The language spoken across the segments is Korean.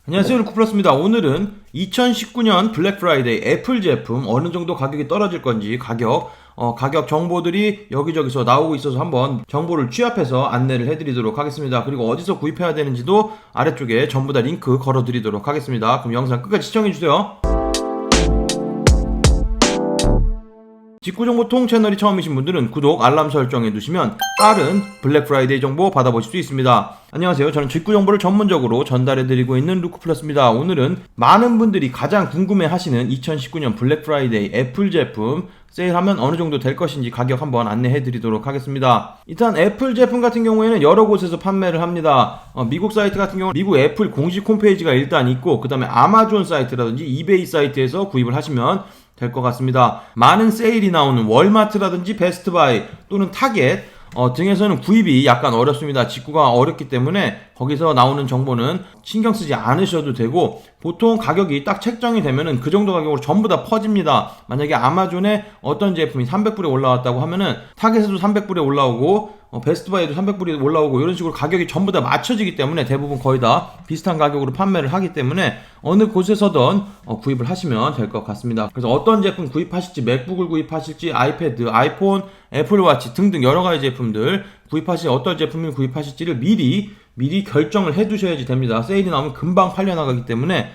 안녕하세요, 루크플러스입니다. 오늘은 2019년 블랙 프라이데이 애플 제품 어느 정도 가격이 떨어질 건지 가격 정보들이 여기저기서 나오고 있어서 한번 정보를 취합해서 안내를 해드리도록 하겠습니다. 그리고 어디서 구입해야 되는지도 아래쪽에 전부 다 링크 걸어드리도록 하겠습니다. 그럼 영상 끝까지 시청해주세요. 직구정보통 채널이 처음이신 분들은 구독, 알람 설정해 두시면 빠른 블랙 프라이데이 정보 받아보실 수 있습니다. 안녕하세요. 저는 직구정보를 전문적으로 전달해드리고 있는 루크플러스입니다. 오늘은 많은 분들이 가장 궁금해하시는 2019년 블랙 프라이데이 애플 제품 세일하면 어느 정도 될 것인지 가격 한번 안내해드리도록 하겠습니다. 일단 애플 제품 같은 경우에는 여러 곳에서 판매를 합니다. 미국 사이트 같은 경우는 미국 애플 공식 홈페이지가 일단 있고, 그 다음에 아마존 사이트라든지 이베이 사이트에서 구입을 하시면 될 것 같습니다. 많은 세일이 나오는 월마트라든지 베스트바이 또는 타겟 등에서는 구입이 약간 어렵습니다. 직구가 어렵기 때문에 거기서 나오는 정보는 신경 쓰지 않으셔도 되고, 보통 가격이 딱 책정이 되면은 그 정도 가격으로 전부 다 퍼집니다. 만약에 아마존에 어떤 제품이 300불에 올라왔다고 하면은 타겟에도 300불에 올라오고 베스트바이에도 300불이 올라오고, 이런 식으로 가격이 전부 다 맞춰지기 때문에 대부분 거의 다 비슷한 가격으로 판매를 하기 때문에 어느 곳에서든 구입을 하시면 될 것 같습니다. 그래서 어떤 제품 구입하실지, 맥북을 구입하실지, 아이패드, 아이폰, 애플워치 등등 여러 가지 제품들 구입하실, 어떤 제품을 구입하실지를 미리 결정을 해 두셔야지 됩니다. 세일이 나오면 금방 팔려나가기 때문에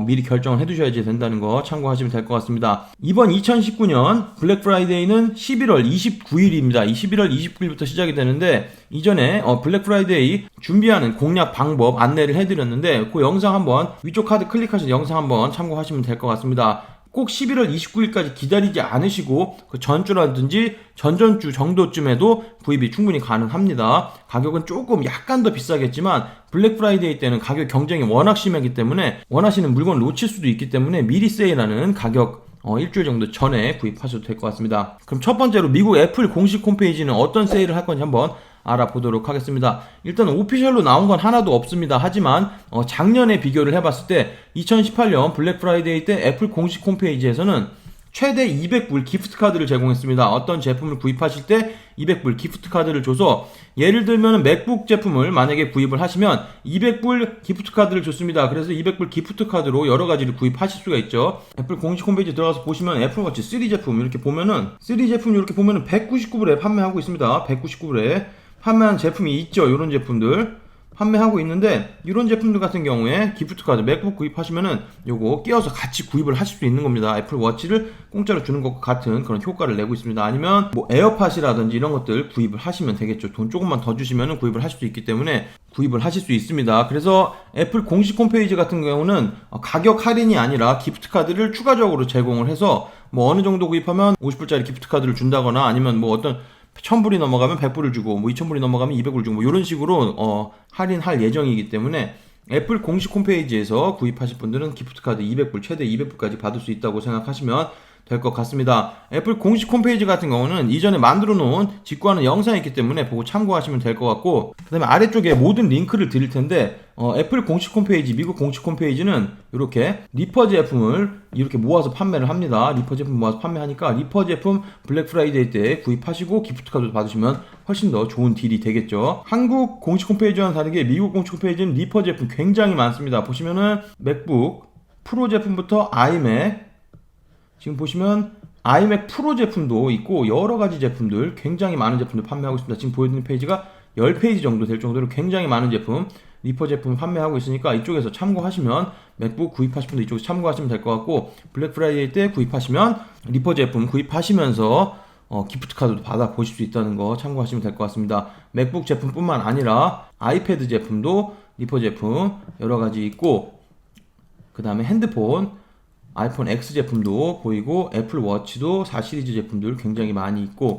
미리 결정을 해두셔야지 된다는 거 참고하시면 될 것 같습니다. 이번 2019년 블랙 프라이데이는 11월 29일입니다. 11월 29일부터 시작이 되는데, 이전에 블랙 프라이데이 준비하는 공략 방법 안내를 해드렸는데, 그 영상 한번 위쪽 카드 클릭하셔서 영상 한번 참고하시면 될 것 같습니다. 꼭 11월 29일까지 기다리지 않으시고 그 전주라든지 전전주 정도쯤에도 구입이 충분히 가능합니다. 가격은 조금 약간 더 비싸겠지만 블랙 프라이데이 때는 가격 경쟁이 워낙 심하기 때문에 원하시는 물건 놓칠 수도 있기 때문에 미리 세일하는 가격 일주일 정도 전에 구입하셔도 될 것 같습니다. 그럼 첫 번째로 미국 애플 공식 홈페이지는 어떤 세일을 할 건지 한번 알아보도록 하겠습니다. 일단 오피셜로 나온 건 하나도 없습니다. 하지만 작년에 비교를 해봤을 때 2018년 블랙 프라이데이 때 애플 공식 홈페이지에서는 최대 200불 기프트 카드를 제공했습니다. 어떤 제품을 구입하실 때 200불 기프트 카드를 줘서, 예를 들면 맥북 제품을 만약에 구입을 하시면 200불 기프트 카드를 줬습니다. 그래서 200불 기프트 카드로 여러 가지를 구입하실 수가 있죠. 애플 공식 홈페이지 들어가서 보시면 애플워치 3 제품 이렇게 보면은 3 제품 이렇게 보면은 199불에 판매하고 있습니다. 199불에 판매한 제품이 있죠. 이런 제품들 판매하고 있는데, 이런 제품들 같은 경우에 기프트 카드 맥북 구입하시면은 요거 끼워서 같이 구입을 하실 수 있는 겁니다. 애플 워치를 공짜로 주는 것과 같은 그런 효과를 내고 있습니다. 아니면 뭐 에어팟이라든지 이런 것들 구입을 하시면 되겠죠. 돈 조금만 더 주시면은 구입을 하실 수 있기 때문에 구입을 하실 수 있습니다. 그래서 애플 공식 홈페이지 같은 경우는 가격 할인이 아니라 기프트 카드를 추가적으로 제공을 해서 뭐 어느 정도 구입하면 50불짜리 기프트 카드를 준다거나, 아니면 뭐 어떤 1000불이 넘어가면 100불을 주고, 뭐 2000불이 넘어가면 200불을 주고, 뭐 이런 식으로 할인할 예정이기 때문에 애플 공식 홈페이지에서 구입하실 분들은 기프트카드 200불, 최대 200불까지 받을 수 있다고 생각하시면 될 것 같습니다. 애플 공식 홈페이지 같은 경우는 이전에 만들어 놓은 직구하는 영상이 있기 때문에 보고 참고하시면 될 것 같고, 그 다음에 아래쪽에 모든 링크를 드릴 텐데, 애플 공식 홈페이지, 미국 공식 홈페이지는 이렇게 리퍼 제품을 이렇게 모아서 판매를 합니다. 리퍼 제품 모아서 판매하니까 리퍼 제품 블랙 프라이데이 때 구입하시고 기프트카드 받으시면 훨씬 더 좋은 딜이 되겠죠. 한국 공식 홈페이지와는 다르게 미국 공식 홈페이지는 리퍼 제품 굉장히 많습니다. 보시면은 맥북 프로 제품부터 아이맥, 지금 보시면 아이맥 프로 제품도 있고 여러 가지 제품들, 굉장히 많은 제품들 판매하고 있습니다. 지금 보여드리는 페이지가 10페이지 정도 될 정도로 굉장히 많은 제품, 리퍼 제품 판매하고 있으니까 이쪽에서 참고하시면, 맥북 구입하실 분들 이쪽에서 참고하시면 될 것 같고, 블랙 프라이데이 때 구입하시면 리퍼 제품 구입하시면서 기프트 카드도 받아 보실 수 있다는 거 참고하시면 될 것 같습니다. 맥북 제품뿐만 아니라 아이패드 제품도 리퍼 제품 여러 가지 있고, 그 다음에 핸드폰 아이폰 X 제품도 보이고, 애플 워치도 4 시리즈 제품들 굉장히 많이 있고,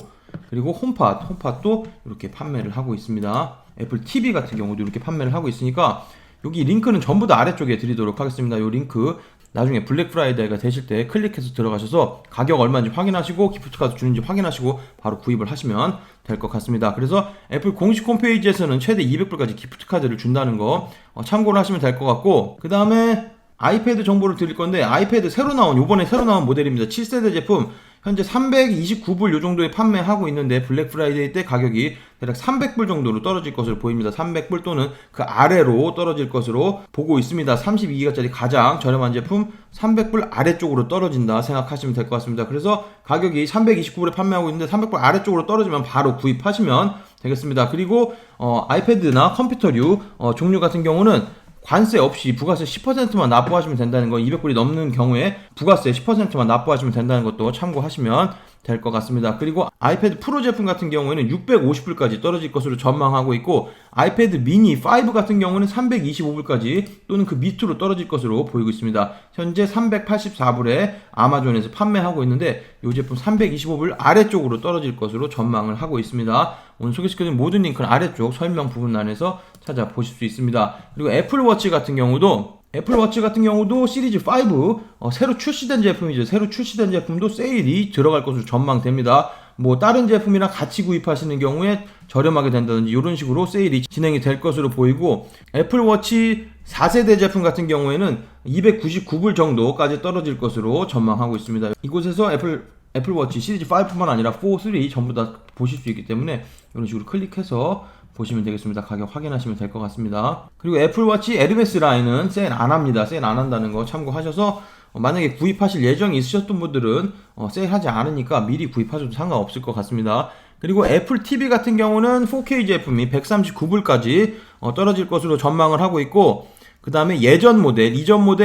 그리고 홈팟도 이렇게 판매를 하고 있습니다. 애플 TV 같은 경우도 이렇게 판매를 하고 있으니까 여기 링크는 전부 다 아래쪽에 드리도록 하겠습니다. 이 링크 나중에 블랙 프라이데이가 되실 때 클릭해서 들어가셔서 가격 얼마인지 확인하시고 기프트카드 주는지 확인하시고 바로 구입을 하시면 될 것 같습니다. 그래서 애플 공식 홈페이지에서는 최대 200불까지 기프트카드를 준다는 거 참고를 하시면 될 것 같고, 그 다음에 아이패드 정보를 드릴 건데, 아이패드 요번에 새로 나온 모델입니다. 7세대 제품 현재 329불 요 정도에 판매하고 있는데 블랙 프라이데이 때 가격이 대략 300불 정도로 떨어질 것으로 보입니다. 300불 또는 그 아래로 떨어질 것으로 보고 있습니다. 32기가짜리 가장 저렴한 제품 300불 아래쪽으로 떨어진다 생각하시면 될 것 같습니다. 그래서 가격이 329불에 판매하고 있는데 300불 아래쪽으로 떨어지면 바로 구입하시면 되겠습니다. 그리고 아이패드나 컴퓨터류 종류 같은 경우는 관세 없이 부가세 10%만 납부하시면 된다는 거, 200불이 넘는 경우에 부가세 10%만 납부하시면 된다는 것도 참고하시면 될 것 같습니다. 그리고 아이패드 프로 제품 같은 경우에는 650불까지 떨어질 것으로 전망하고 있고, 아이패드 미니 5 같은 경우는 325불까지 또는 그 밑으로 떨어질 것으로 보이고 있습니다. 현재 384불에 아마존에서 판매하고 있는데 이 제품 325불 아래쪽으로 떨어질 것으로 전망을 하고 있습니다. 오늘 소개시켜드린 모든 링크는 아래쪽 설명 부분란에서 찾아보실 수 있습니다. 그리고 애플워치 같은 경우도 시리즈 5 새로 출시된 제품이죠. 새로 출시된 제품도 세일이 들어갈 것으로 전망됩니다. 뭐 다른 제품이랑 같이 구입하시는 경우에 저렴하게 된다든지 이런 식으로 세일이 진행이 될 것으로 보이고, 애플워치 4세대 제품 같은 경우에는 299불 정도까지 떨어질 것으로 전망하고 있습니다. 이곳에서 애플워치 시리즈 5뿐만 아니라 4, 3 전부 다 보실 수 있기 때문에 이런 식으로 클릭해서 보시면 되겠습니다. 가격 확인하시면 될 것 같습니다. 그리고 애플워치 에르메스 라인은 세일 안 합니다. 세일 안 한다는 거 참고하셔서 만약에 구입하실 예정이 있으셨던 분들은 세일하지 않으니까 미리 구입하셔도 상관없을 것 같습니다. 그리고 애플 TV 같은 경우는 4K 제품이 139불까지 떨어질 것으로 전망을 하고 있고, 그 다음에 이전 모델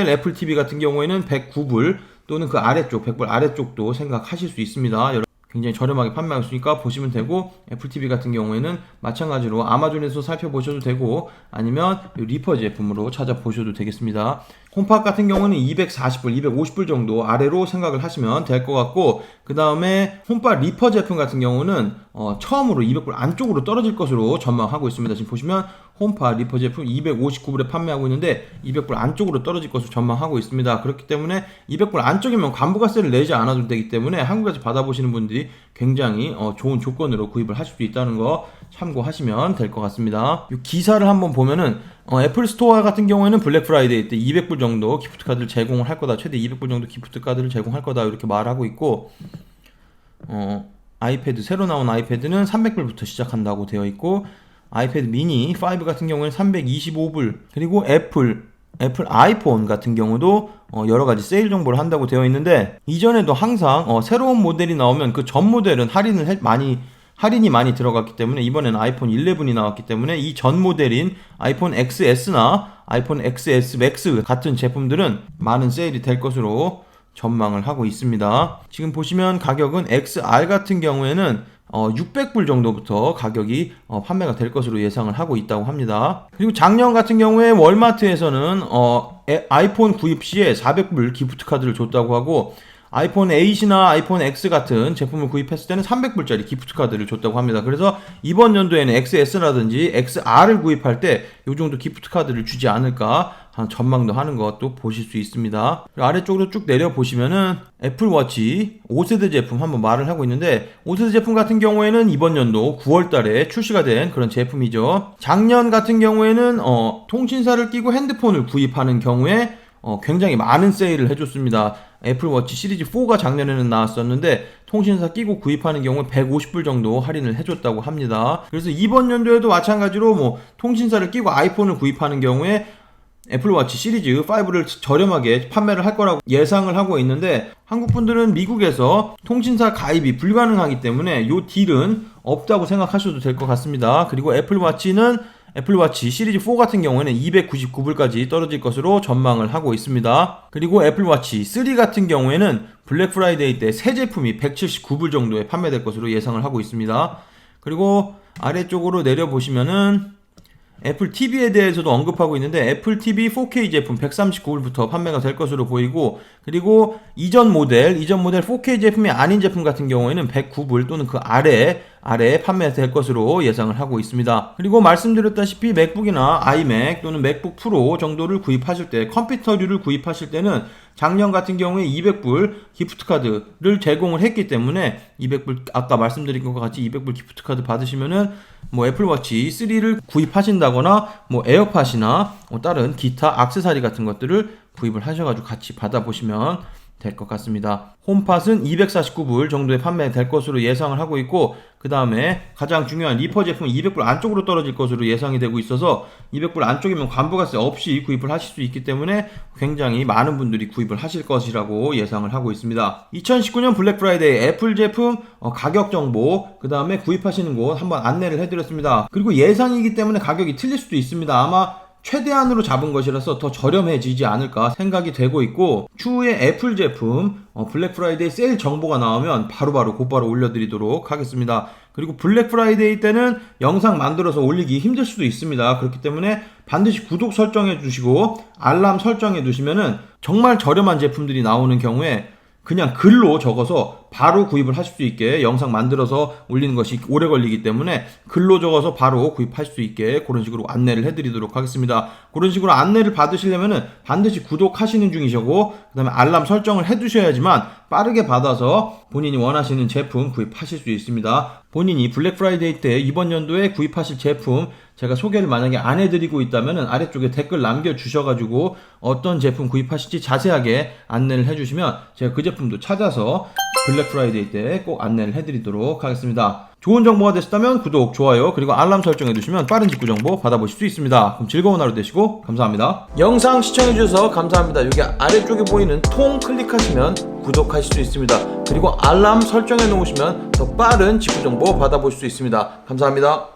애플 TV 같은 경우에는 109불 또는 그 아래쪽 100불 아래쪽도 생각하실 수 있습니다. 굉장히 저렴하게 판매하고 있으니까 보시면 되고, 애플TV 같은 경우에는 마찬가지로 아마존에서 살펴보셔도 되고 아니면 리퍼 제품으로 찾아보셔도 되겠습니다. 홈팟 같은 경우는 240불, 250불 정도 아래로 생각을 하시면 될 것 같고, 그 다음에 홈팟 리퍼 제품 같은 경우는 처음으로 200불 안쪽으로 떨어질 것으로 전망하고 있습니다. 지금 보시면 홈팟 리퍼 제품 259불에 판매하고 있는데 200불 안쪽으로 떨어질 것으로 전망하고 있습니다. 그렇기 때문에 200불 안쪽이면 관부가세를 내지 않아도 되기 때문에 한국에서 받아보시는 분들이 굉장히 좋은 조건으로 구입을 하실 수 있다는 거 참고하시면 될 것 같습니다. 이 기사를 한번 보면은 애플 스토어 같은 경우에는 블랙 프라이데이 때 200불 정도 기프트 카드를 제공을 할 거다, 최대 200불 정도 기프트 카드를 제공할 거다 이렇게 말하고 있고, 아이패드 새로 나온 아이패드는 300불부터 시작한다고 되어 있고, 아이패드 미니 5 같은 경우에는 325불, 그리고 애플 아이폰 같은 경우도 여러가지 세일 정보를 한다고 되어 있는데, 이전에도 항상 새로운 모델이 나오면 그 전 모델은 할인이 많이 들어갔기 때문에 이번에는 아이폰 11이 나왔기 때문에 이 전 모델인 아이폰 XS나 아이폰 XS 맥스 같은 제품들은 많은 세일이 될 것으로 전망을 하고 있습니다. 지금 보시면 가격은 XR 같은 경우에는 600불 정도부터 가격이 판매가 될 것으로 예상을 하고 있다고 합니다. 그리고 작년 같은 경우에 월마트에서는 아이폰 구입 시에 400불 기프트 카드를 줬다고 하고, 아이폰 8이나 아이폰 X 같은 제품을 구입했을 때는 300불짜리 기프트 카드를 줬다고 합니다. 그래서 이번 연도에는 XS라든지 XR을 구입할 때 이 정도 기프트 카드를 주지 않을까 전망도 하는 것도 보실 수 있습니다. 아래쪽으로 쭉 내려보시면은 애플워치 5세대 제품 한번 말을 하고 있는데, 5세대 제품 같은 경우에는 이번 연도 9월달에 출시가 된 그런 제품이죠. 작년 같은 경우에는 통신사를 끼고 핸드폰을 구입하는 경우에 굉장히 많은 세일을 해줬습니다. 애플워치 시리즈 4가 작년에는 나왔었는데 통신사 끼고 구입하는 경우에 150불 정도 할인을 해줬다고 합니다. 그래서 이번 연도에도 마찬가지로 통신사를 끼고 아이폰을 구입하는 경우에 애플워치 시리즈 5를 저렴하게 판매를 할 거라고 예상을 하고 있는데, 한국 분들은 미국에서 통신사 가입이 불가능하기 때문에 이 딜은 없다고 생각하셔도 될 것 같습니다. 그리고 애플워치 시리즈 4 같은 경우에는 299불까지 떨어질 것으로 전망을 하고 있습니다. 그리고 애플워치 3 같은 경우에는 블랙 프라이데이 때 새 제품이 179불 정도에 판매될 것으로 예상을 하고 있습니다. 그리고 아래쪽으로 내려보시면은 애플 TV에 대해서도 언급하고 있는데, 애플 TV 4K 제품 139불부터 판매가 될 것으로 보이고, 그리고 이전 모델 4K 제품이 아닌 제품 같은 경우에는 109불 또는 그 아래에 판매될 것으로 예상을 하고 있습니다. 그리고 말씀드렸다시피 맥북이나 아이맥 또는 맥북 프로 정도를 구입하실 때, 컴퓨터류를 구입하실 때는 작년 같은 경우에 200불 기프트카드를 제공을 했기 때문에 200불, 아까 말씀드린 것과 같이 200불 기프트카드 받으시면은 애플워치 3를 구입하신다거나 에어팟이나 다른 기타 액세서리 같은 것들을 구입을 하셔가지고 같이 받아보시면 될 것 같습니다. 홈팟은 249불 정도에 판매될 것으로 예상을 하고 있고, 그 다음에 가장 중요한 리퍼 제품은 200불 안쪽으로 떨어질 것으로 예상이 되고 있어서 200불 안쪽이면 관부가세 없이 구입을 하실 수 있기 때문에 굉장히 많은 분들이 구입을 하실 것이라고 예상을 하고 있습니다. 2019년 블랙 프라이데이 애플 제품 가격 정보, 그 다음에 구입하시는 곳 한번 안내를 해드렸습니다. 그리고 예상이기 때문에 가격이 틀릴 수도 있습니다. 아마 최대한으로 잡은 것이라서 더 저렴해지지 않을까 생각이 되고 있고, 추후에 애플 제품 블랙 프라이데이 세일 정보가 나오면 곧바로 올려드리도록 하겠습니다. 그리고 블랙 프라이데이 때는 영상 만들어서 올리기 힘들 수도 있습니다. 그렇기 때문에 반드시 구독 설정해 주시고 알람 설정해 두시면은 정말 저렴한 제품들이 나오는 경우에 그냥 글로 적어서 바로 구입을 하실 수 있게, 영상 만들어서 올리는 것이 오래 걸리기 때문에 글로 적어서 바로 구입할 수 있게 그런 식으로 안내를 해드리도록 하겠습니다. 그런 식으로 안내를 받으시려면은 반드시 구독하시는 중이시고, 그 다음에 알람 설정을 해두셔야지만 빠르게 받아서 본인이 원하시는 제품 구입하실 수 있습니다. 본인이 블랙 프라이데이 때 이번 연도에 구입하실 제품 제가 소개를 만약에 안 해드리고 있다면 아래쪽에 댓글 남겨주셔가지고 어떤 제품 구입하실지 자세하게 안내를 해주시면 제가 그 제품도 찾아서 블랙 프라이데이 때 꼭 안내를 해드리도록 하겠습니다. 좋은 정보가 되셨다면 구독, 좋아요, 그리고 알람 설정해두시면 빠른 직구 정보 받아보실 수 있습니다. 그럼 즐거운 하루 되시고 감사합니다. 영상 시청해주셔서 감사합니다. 여기 아래쪽에 보이는 통 클릭하시면 구독하실 수 있습니다. 그리고 알람 설정해 놓으시면 더 빠른 직구 정보 받아보실 수 있습니다. 감사합니다.